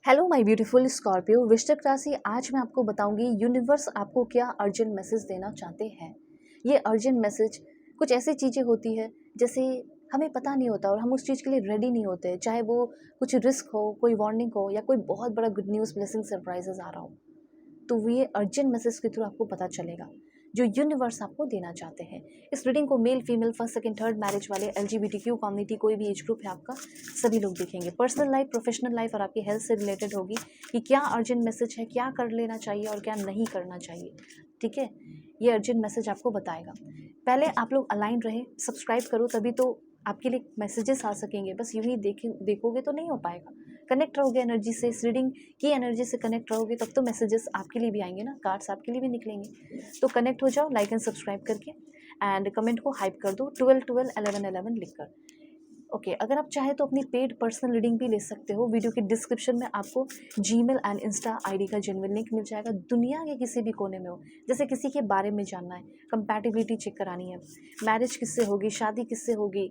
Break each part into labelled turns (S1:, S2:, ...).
S1: Hello my beautiful Scorpio वृश्चिक राशि। आज मैं आपको बताऊंगी यूनिवर्स आपको क्या अर्जेंट मैसेज देना चाहते हैं। ये अर्जेंट मैसेज कुछ ऐसी चीज़ें होती है जैसे हमें पता नहीं होता और हम उस चीज़ के लिए रेडी नहीं होते, चाहे वो कुछ रिस्क हो, कोई वार्निंग हो या कोई बहुत बड़ा गुड न्यूज़ ब्लेसिंग सरप्राइजेस आ रहा हो। तो वो ये अर्जेंट मैसेज के थ्रू आपको पता चलेगा जो यूनिवर्स आपको देना चाहते हैं। इस रीडिंग को male female first second third marriage वाले LGBTQ कम्युनिटी कोई भी एज ग्रुप है आपका, सभी लोग देखेंगे। पर्सनल लाइफ, प्रोफेशनल लाइफ और आपकी हेल्थ से रिलेटेड होगी कि क्या अर्जेंट मैसेज है, क्या कर लेना चाहिए और क्या नहीं करना चाहिए। ठीक है, ये अर्जेंट मैसेज आपको बताएगा। पहले आप लोग अलाइन रहे, सब्सक्राइब करो, तभी तो आपके लिए मैसेजेस आ सकेंगे। बस यूं ही देखोगे तो नहीं हो पाएगा। कनेक्ट रहोगे एनर्जी से, इस रीडिंग की एनर्जी से कनेक्ट रहोगे तब तो मैसेजेस आपके लिए भी आएंगे ना, कार्ड्स आपके लिए भी निकलेंगे। तो कनेक्ट हो जाओ लाइक एंड सब्सक्राइब करके, एंड कमेंट को हाइप कर दो 12 12 11 11 लिखकर। ओके, अगर आप चाहे तो अपनी पेड पर्सनल रीडिंग भी ले सकते हो। वीडियो के डिस्क्रिप्शन में आपको जीमेल एंड इंस्टा आईडी का जेन्युइन लिंक मिल जाएगा। दुनिया के किसी भी कोने में हो, जैसे किसी के बारे में जानना है, कंपैटिबिलिटी चेक करानी है, मैरिज किससे होगी, शादी किससे होगी,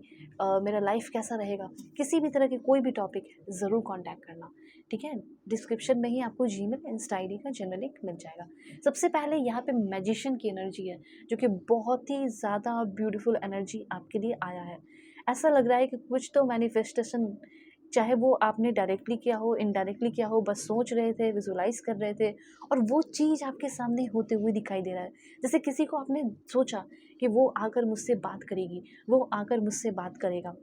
S1: मेरा लाइफ कैसा रहेगा, किसी भी तरह के कोई भी टॉपिक है ज़रूर कॉन्टैक्ट करना। ठीक है, डिस्क्रिप्शन में ही आपको जीमेल इंस्टा आईडी का जेन्युइन लिंक मिल जाएगा। सबसे पहले यहाँ पे मैजिशियन की एनर्जी है जो कि बहुत ही ज़्यादा ब्यूटीफुल एनर्जी आपके लिए आया है। ऐसा लग रहा है कि कुछ तो मैनिफेस्टेशन, चाहे वो आपने डायरेक्टली किया हो, इनडायरेक्टली किया हो, बस सोच रहे थे, विजुलाइज कर रहे थे और वो चीज़ आपके सामने होते हुए दिखाई दे रहा है। जैसे किसी को आपने सोचा कि वो आकर मुझसे बात करेगी, वो आकर मुझसे बात करेगा।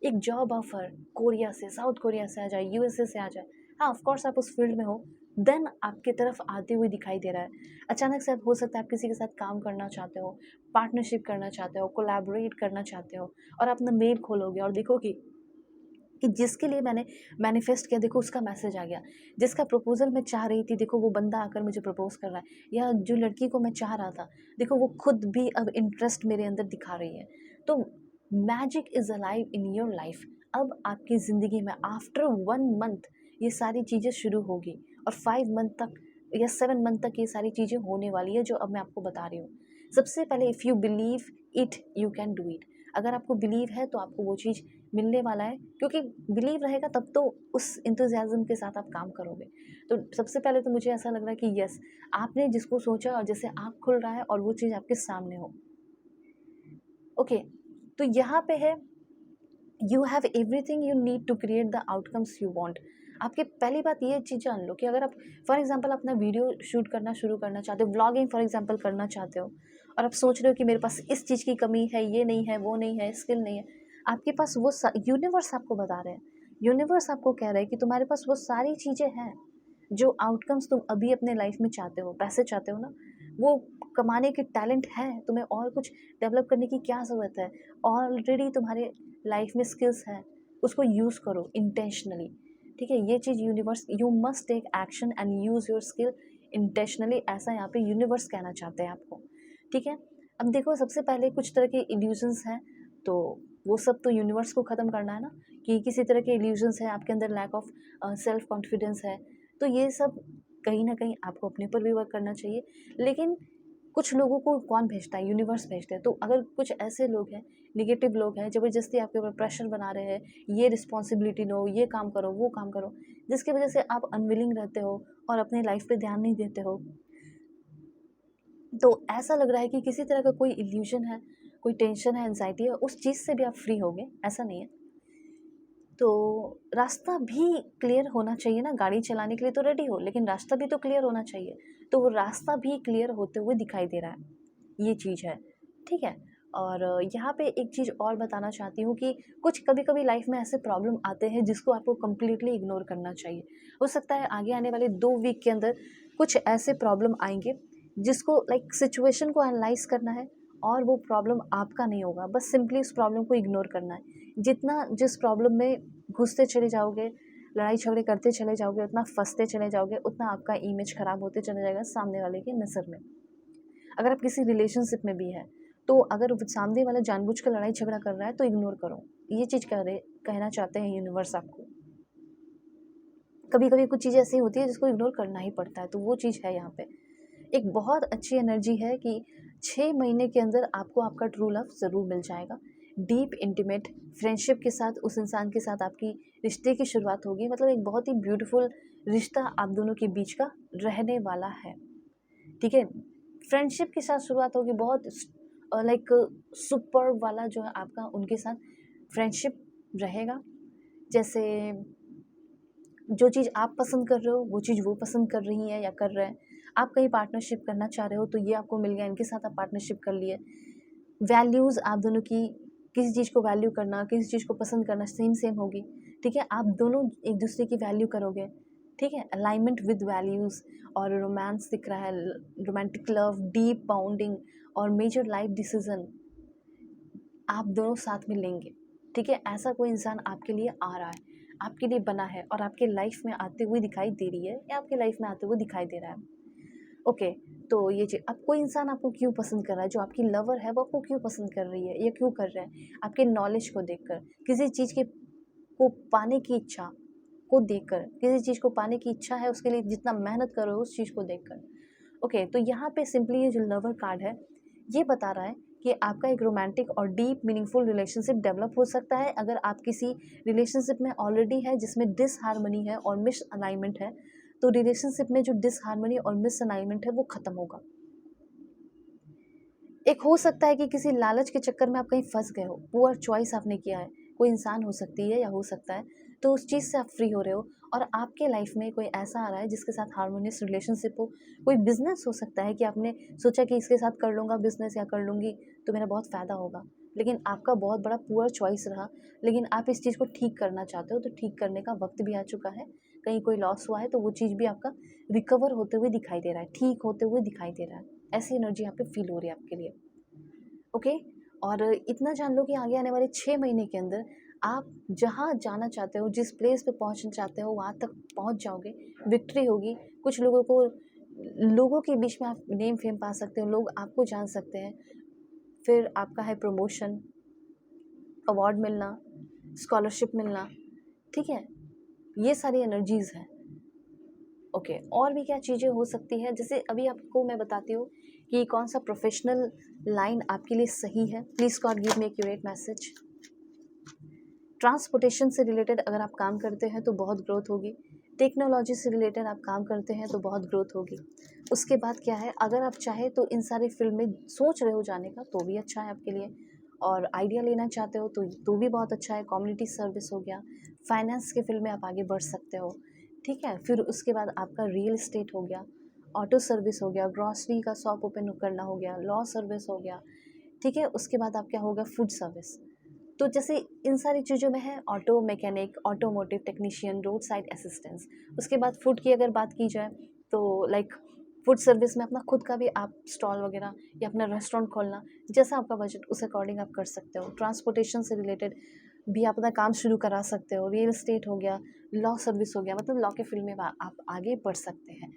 S1: एक जॉब ऑफर कोरिया से, साउथ कोरिया से आ जाए, USA से आ जाए, हाँ ऑफ कोर्स आप उस फील्ड में हो, देन आपके तरफ आते हुए दिखाई दे रहा है। अचानक से हो सकता है आप किसी के साथ काम करना चाहते हो, पार्टनरशिप करना चाहते हो, कोलैबोरेट करना चाहते हो और अपना मेल खोलोगे और देखोगे कि जिसके लिए मैंने मैनिफेस्ट किया, देखो उसका मैसेज आ गया। जिसका प्रपोजल मैं चाह रही थी, देखो वो बंदा आकर मुझे प्रपोज कर रहा है। या जो लड़की को मैं चाह रहा था, देखो वो खुद भी अब इंटरेस्ट मेरे अंदर दिखा रही है। तो magic is alive in your life. अब आपकी ज़िंदगी में आफ्टर 1 मंथ ये सारी चीज़ें शुरू होगी और 5 मंथ तक या 7 मंथ तक ये सारी चीज़ें होने वाली है जो अब मैं आपको बता रही हूँ। सबसे पहले if you believe it you can do it. अगर आपको बिलीव है तो आपको वो चीज़ मिलने वाला है, क्योंकि बिलीव रहेगा तब तो उस इंथुजियाज्म के साथ आप काम करोगे। तो सबसे पहले तो मुझे ऐसा लग रहा है कि यस, आपने जिसको सोचा और जैसे आँख खुल रहा है और वो चीज़ आपके सामने हो। ओके, तो यहाँ पे है you have everything you need to create the outcomes you want. आपके पहली बात ये चीज़ जान लो कि अगर आप फॉर एग्जांपल अपना वीडियो शूट करना शुरू करना चाहते हो, व्लॉगिंग फॉर एग्जांपल करना चाहते हो और आप सोच रहे हो कि मेरे पास इस चीज़ की कमी है, ये नहीं है, वो नहीं है, स्किल नहीं है, आपके पास वो यूनिवर्स आपको बता रहे हैं। यूनिवर्स आपको कह रहे हैं कि तुम्हारे पास वो सारी चीज़ें हैं जो आउटकम्स तुम अभी अपने लाइफ में चाहते हो। पैसे चाहते हो ना, वो कमाने की टैलेंट है, तुम्हें और कुछ डेवलप करने की क्या ज़रूरत है। ऑलरेडी तुम्हारे लाइफ में स्किल्स हैं, उसको यूज़ करो इंटेंशनली। ठीक है, ये चीज़ universe, you must take action and use your skill intentionally, ऐसा यहाँ पे यूनिवर्स कहना चाहते हैं आपको। ठीक है, अब देखो सबसे पहले कुछ तरह के इल्यूजन्स हैं, तो वो सब तो यूनिवर्स को ख़त्म करना है ना। कि किसी तरह के इल्यूजन्स हैं, आपके अंदर लैक ऑफ सेल्फ कॉन्फिडेंस है, तो ये सब कहीं ना कहीं आपको अपने पर भी वर्क करना चाहिए। लेकिन कुछ लोगों को कौन भेजता है, यूनिवर्स भेजता है। तो अगर कुछ ऐसे लोग हैं, निगेटिव लोग हैं, ज़बरदस्ती आपके ऊपर प्रेशर बना रहे हैं, ये रिस्पॉन्सिबिलिटी लो, ये काम करो, वो काम करो, जिसकी वजह से आप अनविलिंग रहते हो और अपने लाइफ पे ध्यान नहीं देते हो, तो ऐसा लग रहा है कि किसी तरह का कोई इल्यूजन है, कोई टेंशन है, एंजाइटी है, उस चीज़ से भी आप फ्री होगे, ऐसा नहीं है। तो रास्ता भी क्लियर होना चाहिए ना, गाड़ी चलाने के लिए तो रेडी हो, लेकिन रास्ता भी तो क्लियर होना चाहिए। तो वो रास्ता भी क्लियर होते हुए दिखाई दे रहा है, ये चीज़ है। ठीक है, और यहाँ पे एक चीज़ और बताना चाहती हूँ कि कुछ कभी कभी लाइफ में ऐसे प्रॉब्लम आते हैं जिसको आपको कम्प्लीटली इग्नोर करना चाहिए। हो सकता है आगे आने वाले 2 वीक के अंदर कुछ ऐसे प्रॉब्लम आएंगे जिसको लाइक सिचुएशन को एनालाइज करना है, और वो प्रॉब्लम आपका नहीं होगा, बस सिंपली उस प्रॉब्लम को इग्नोर करना है। जितना जिस प्रॉब्लम में घुसते चले जाओगे, लड़ाई झगड़े करते चले जाओगे, उतना फंसते चले जाओगे, उतना आपका इमेज खराब होते चले जाएगा सामने वाले की नज़र में। अगर आप किसी रिलेशनशिप में भी हैं, तो अगर सामने वाला जानबूझकर लड़ाई झगड़ा कर रहा है तो इग्नोर करो, ये चीज़ कहना चाहते हैं यूनिवर्स आपको। कभी कभी कुछ चीज़ें ऐसी होती है जिसको इग्नोर करना ही पड़ता है, तो वो चीज़ है यहाँ पे। एक बहुत अच्छी एनर्जी है कि 6 महीने के अंदर आपको आपका ट्रू लव ज़रूर मिल जाएगा। डीप इंटीमेट फ्रेंडशिप के साथ उस इंसान के साथ आपकी रिश्ते की शुरुआत होगी। मतलब एक बहुत ही ब्यूटीफुल रिश्ता आप दोनों के बीच का रहने वाला है, ठीक है। फ्रेंडशिप के साथ शुरुआत होगी, बहुत लाइक सुपर वाला जो है आपका उनके साथ फ्रेंडशिप रहेगा। जैसे जो चीज़ आप पसंद कर रहे हो वो चीज़ वो पसंद कर रही हैं या कर रहे हैं। आप कहीं पार्टनरशिप करना चाह रहे हो तो ये आपको मिल गया, इनके साथ आप पार्टनरशिप कर लिए। वैल्यूज़ आप दोनों की, किसी चीज़ को वैल्यू करना, किसी चीज़ को पसंद करना सेम होगी, ठीक है। आप दोनों एक दूसरे की वैल्यू करोगे, ठीक है। अलाइनमेंट विद वैल्यूज़ और रोमांस दिख रहा है, रोमांटिक लव, डीप बाउंडिंग और मेजर लाइफ डिसीजन आप दोनों साथ में लेंगे, ठीक है। ऐसा कोई इंसान आपके लिए आ रहा है, आपके लिए बना है और आपके लाइफ में आते हुए दिखाई दे रही है या आपके लाइफ में आते हुए दिखाई दे रहा है। ओके, तो ये चीज़, अब कोई इंसान आपको क्यों पसंद कर रहा है, जो आपकी लवर है वो आपको क्यों पसंद कर रही है या क्यों कर रहा है? आपके नॉलेज को देखकर, किसी चीज़ के को पाने की इच्छा को देखकर, किसी चीज़ को पाने की इच्छा है उसके लिए जितना मेहनत कर रहे हो उस चीज़ को देखकर। ओके, तो यहाँ पे सिंपली ये जो लवर कार्ड है ये बता रहा है कि आपका एक रोमांटिक और डीप मीनिंगफुल रिलेशनशिप डेवलप हो सकता है अगर आप किसी रिलेशनशिप में ऑलरेडी है जिसमें डिसहार्मनी है और मिस अलाइनमेंट है। तो रिलेशनशिप में जो डिसहार्मनी और मिस अलाइनमेंट है वो खत्म होगा। एक हो सकता है कि किसी लालच के चक्कर में आप कहीं फंस गए हो, पुअर चॉइस आपने किया है, कोई इंसान हो सकती है या हो सकता है, तो उस चीज़ से आप फ्री हो रहे हो और आपके लाइफ में कोई ऐसा आ रहा है जिसके साथ हार्मोनियस रिलेशनशिप हो। कोई बिजनेस हो सकता है कि आपने सोचा कि इसके साथ कर लूँगा बिजनेस या कर लूँगी तो मेरा बहुत फ़ायदा होगा, लेकिन आपका बहुत बड़ा पुअर चॉइस रहा। लेकिन आप इस चीज़ को ठीक करना चाहते हो तो ठीक करने का वक्त भी आ चुका है। कहीं कोई लॉस हुआ है तो वो चीज़ भी आपका रिकवर होते हुए दिखाई दे रहा है, ठीक होते हुए दिखाई दे रहा है। ऐसी एनर्जी यहाँ पे फील हो रही है आपके लिए, ओके। और इतना जान लो कि आगे आने वाले 6 महीने के अंदर आप जहाँ जाना चाहते हो, जिस प्लेस पे पहुँचना चाहते हो वहाँ तक पहुँच जाओगे, विक्ट्री होगी। कुछ लोगों के बीच में आप नेम फेम पा सकते हो, लोग आपको जान सकते हैं। फिर आपका है प्रमोशन, अवार्ड मिलना, स्कॉलरशिप मिलना, ठीक है। ये सारी एनर्जीज़ हैं, ओके। और भी क्या चीज़ें हो सकती है, जैसे अभी आपको मैं बताती हूँ कि कौन सा प्रोफेशनल लाइन आपके लिए सही है। Please God give me accurate message. Transportation से रिलेटेड अगर आप काम करते हैं तो बहुत ग्रोथ होगी। टेक्नोलॉजी से रिलेटेड आप काम करते हैं तो बहुत ग्रोथ होगी। उसके बाद क्या है, अगर आप चाहे तो इन सारी फील्ड में सोच रहे हो जाने का तो भी अच्छा है आपके लिए, और आइडिया लेना चाहते हो तो भी बहुत अच्छा है। कम्युनिटी सर्विस हो गया, फाइनेंस के फील्ड में आप आगे बढ़ सकते हो, ठीक है। फिर उसके बाद आपका रियल इस्टेट हो गया, ऑटो सर्विस हो गया, ग्रॉसरी का शॉप ओपन करना हो गया, लॉ सर्विस हो गया, ठीक है। उसके बाद आप क्या होगा, फूड सर्विस। तो जैसे इन सारी चीज़ों में है auto mechanic, automotive technician, road side assistance. उसके बाद फूड की अगर बात की जाए तो लाइक फूड सर्विस में अपना खुद का भी आप स्टॉल वगैरह या अपना रेस्टोरेंट खोलना, जैसा आपका बजट उस अकॉर्डिंग आप कर सकते हो। ट्रांसपोर्टेशन से रिलेटेड भी आप अपना काम शुरू करा सकते हो। रियल एस्टेट हो गया, लॉ सर्विस हो गया, मतलब लॉ के फील्ड में आप आगे बढ़ सकते हैं,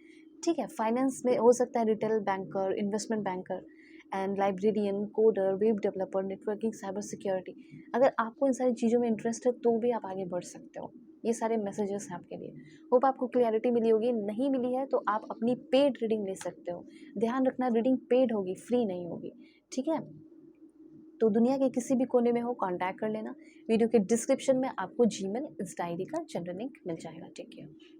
S1: ठीक है। फाइनेंस में हो सकता है retail banker, investment banker and librarian, coder, web developer, networking, cyber security. अगर आपको इन सारी चीज़ों में इंटरेस्ट है तो भी आप आगे बढ़ सकते हो। ये सारे मैसेजेस हैं आपके लिए। होप आपको क्लैरिटी मिली होगी। नहीं मिली है तो आप अपनी पेड रीडिंग ले सकते हो। ध्यान रखना, रीडिंग पेड होगी, फ्री नहीं होगी, ठीक है। तो दुनिया के किसी भी कोने में हो कांटेक्ट कर लेना। वीडियो के डिस्क्रिप्शन में आपको जीमेल, इस डायरी का जनरल लिंक मिल जाएगा। Take care.